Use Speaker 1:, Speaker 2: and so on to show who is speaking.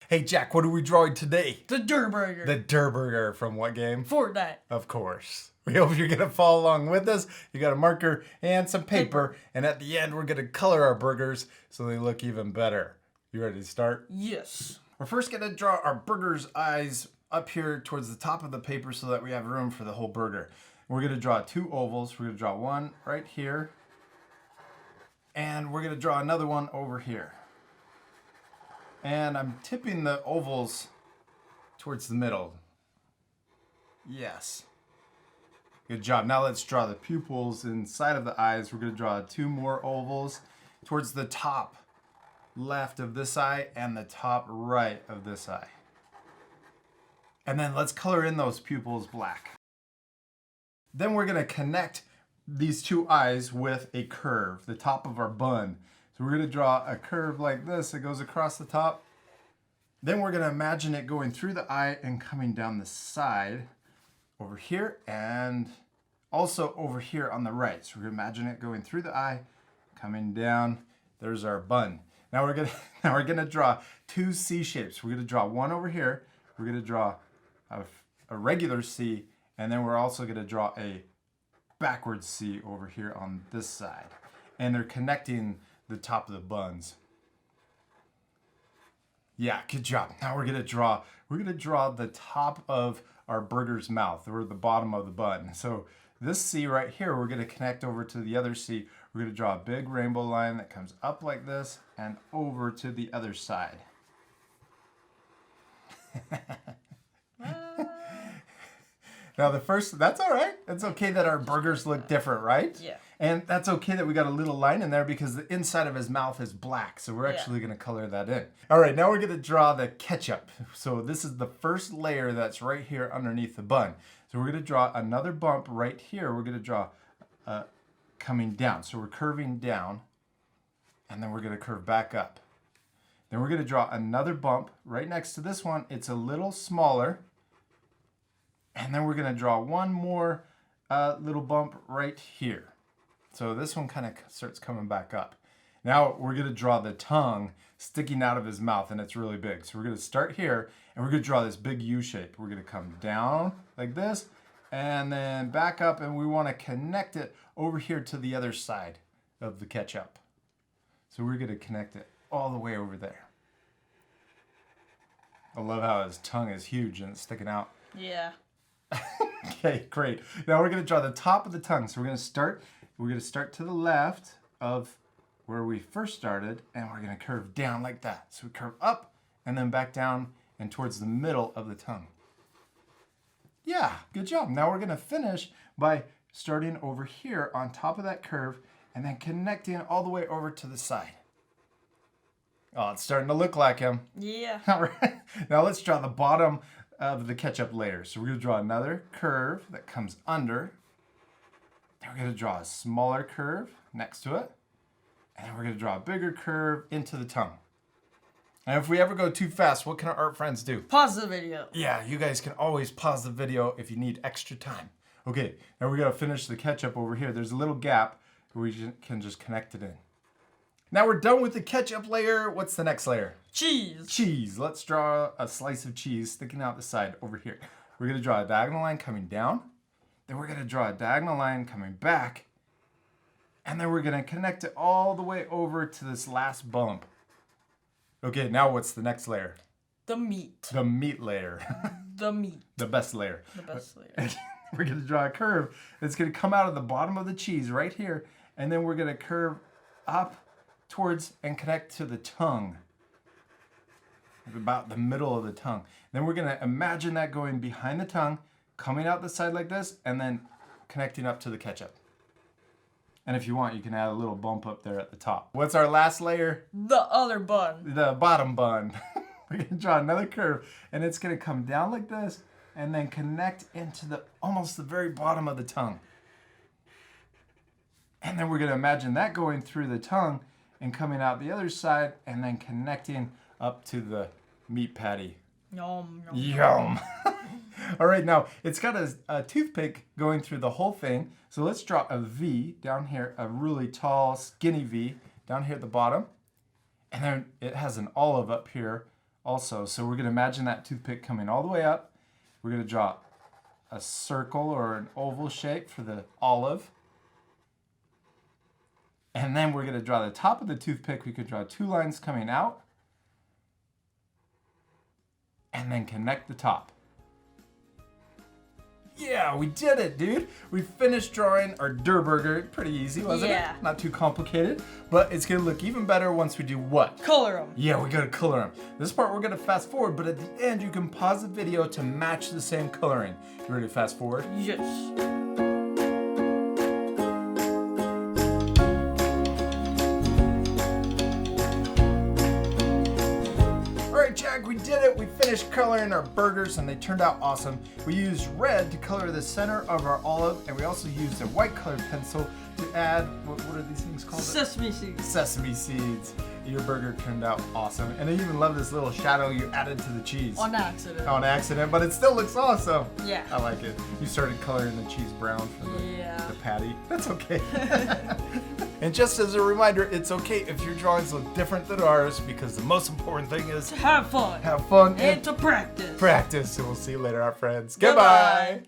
Speaker 1: Hey Jack, what are we drawing today?
Speaker 2: The Durr Burger.
Speaker 1: The Durr Burger from what game?
Speaker 2: Fortnite.
Speaker 1: Of course. We hope you're going to follow along with us. You got a marker and some paper. And at the end, we're going to color our burgers so they look even better. You ready to start?
Speaker 2: Yes.
Speaker 1: We're first going to draw our burger's eyes up here towards the top of the paper so that we have room for the whole burger. We're going to draw two ovals. We're going to draw one right here. And we're going to draw another one over here. And I'm tipping the ovals towards the middle. Yes. Good job. Now let's draw the pupils inside of the eyes. We're going to draw two more ovals towards the top left of this eye and the top right of this eye. And then let's color in those pupils black. Then we're going to connect these two eyes with a curve, the top of our bun. So we're going to draw a curve like this that goes across the top. Then we're going to imagine it going through the eye and coming down the side over here and also over here on the right. So we're going to imagine it going through the eye, coming down. There's our bun. Now we're going to draw two C shapes. We're going to draw one over here. We're going to draw a regular C, and then we're also going to draw a backwards C over here on this side. And they're connecting the top of the buns. Yeah, good job. Now we're gonna draw the top of our burger's mouth, or the bottom of the bun. So this C right here, we're gonna connect over to the other C. We're gonna draw a big rainbow line that comes up like this and over to the other side. Now that's all right. It's okay that our burgers look different, right?
Speaker 2: Yeah.
Speaker 1: And that's okay that we got a little line in there because the inside of his mouth is black. So we're actually going to color that in. All right, now we're going to draw the ketchup. So this is the first layer that's right here underneath the bun. So we're going to draw another bump right here. We're going to draw coming down. So we're curving down, and then we're going to curve back up. Then we're going to draw another bump right next to this one. It's a little smaller. And then we're going to draw one more little bump right here. So this one kind of starts coming back up. Now we're going to draw the tongue sticking out of his mouth, and it's really big. So we're going to start here, and we're going to draw this big U shape. We're going to come down like this, and then back up, and we want to connect it over here to the other side of the ketchup. So we're going to connect it all the way over there. I love how his tongue is huge and it's sticking out.
Speaker 2: Yeah.
Speaker 1: Okay, great. Now we're going to draw the top of the tongue. So we're going to start to the left of where we first started, and we're going to curve down like that. So we curve up and then back down and towards the middle of the tongue. Yeah, good job. Now we're going to finish by starting over here on top of that curve and then connecting all the way over to the side. Oh, it's starting to look like him.
Speaker 2: Yeah.
Speaker 1: All right. Now let's draw the bottom of the ketchup layer. So we're going to draw another curve that comes under. Then we're going to draw a smaller curve next to it. And then we're going to draw a bigger curve into the tongue. And if we ever go too fast, what can our art friends do?
Speaker 2: Pause the video.
Speaker 1: Yeah, you guys can always pause the video if you need extra time. Okay, now we're going to finish the ketchup over here. There's a little gap where we can just connect it in. Now we're done with the ketchup layer. What's the next layer?
Speaker 2: Cheese.
Speaker 1: Cheese. Let's draw a slice of cheese sticking out the side over here. We're going to draw a diagonal line coming down. Then we're going to draw a diagonal line coming back. And then we're going to connect it all the way over to this last bump. Okay, now what's the next layer?
Speaker 2: The meat.
Speaker 1: The meat layer.
Speaker 2: The meat.
Speaker 1: The best layer.
Speaker 2: The best layer.
Speaker 1: We're going to draw a curve that's going to come out of the bottom of the cheese right here. And then we're going to curve up towards and connect to the tongue. About the middle of the tongue. Then we're going to imagine that going behind the tongue, coming out the side like this, and then connecting up to the ketchup. And if you want, you can add a little bump up there at the top. What's our last layer?
Speaker 2: The other bun.
Speaker 1: The bottom bun. We're going to draw another curve, and it's going to come down like this, and then connect into almost the very bottom of the tongue. And then we're going to imagine that going through the tongue and coming out the other side, and then connecting up to the meat patty.
Speaker 2: Yum.
Speaker 1: Yum. All right, now it's got a toothpick going through the whole thing. So let's draw a V down here, a really tall, skinny V down here at the bottom. And then it has an olive up here also. So we're going to imagine that toothpick coming all the way up. We're going to draw a circle or an oval shape for the olive. And then we're going to draw the top of the toothpick. We could draw 2 lines coming out. And then connect the top. Yeah, we did it, dude. We finished drawing our Durr Burger. Pretty easy, wasn't
Speaker 2: Yeah.
Speaker 1: it? Not too complicated. But it's going to look even better once we do what?
Speaker 2: Color them.
Speaker 1: Yeah, we got to color them. This part we're going to fast forward, but at the end you can pause the video to match the same coloring. You ready to fast forward?
Speaker 2: Yes.
Speaker 1: Alright, Jack, we did it. We finished coloring our burgers and they turned out awesome. We used red to color the center of our olive, and we also used a white colored pencil to add, what are these things called?
Speaker 2: Sesame seeds.
Speaker 1: Sesame seeds. Your burger turned out awesome. And I even love this little shadow you added to the cheese.
Speaker 2: On accident.
Speaker 1: On accident, but it still looks awesome.
Speaker 2: Yeah.
Speaker 1: I like it. You started coloring the cheese brown for the patty. That's okay. And just as a reminder, it's okay if your drawings look different than ours, because the most important thing is
Speaker 2: To have fun.
Speaker 1: have fun
Speaker 2: And to practice.
Speaker 1: practice. And we'll see you later, our friends.
Speaker 2: Goodbye.
Speaker 1: Goodbye.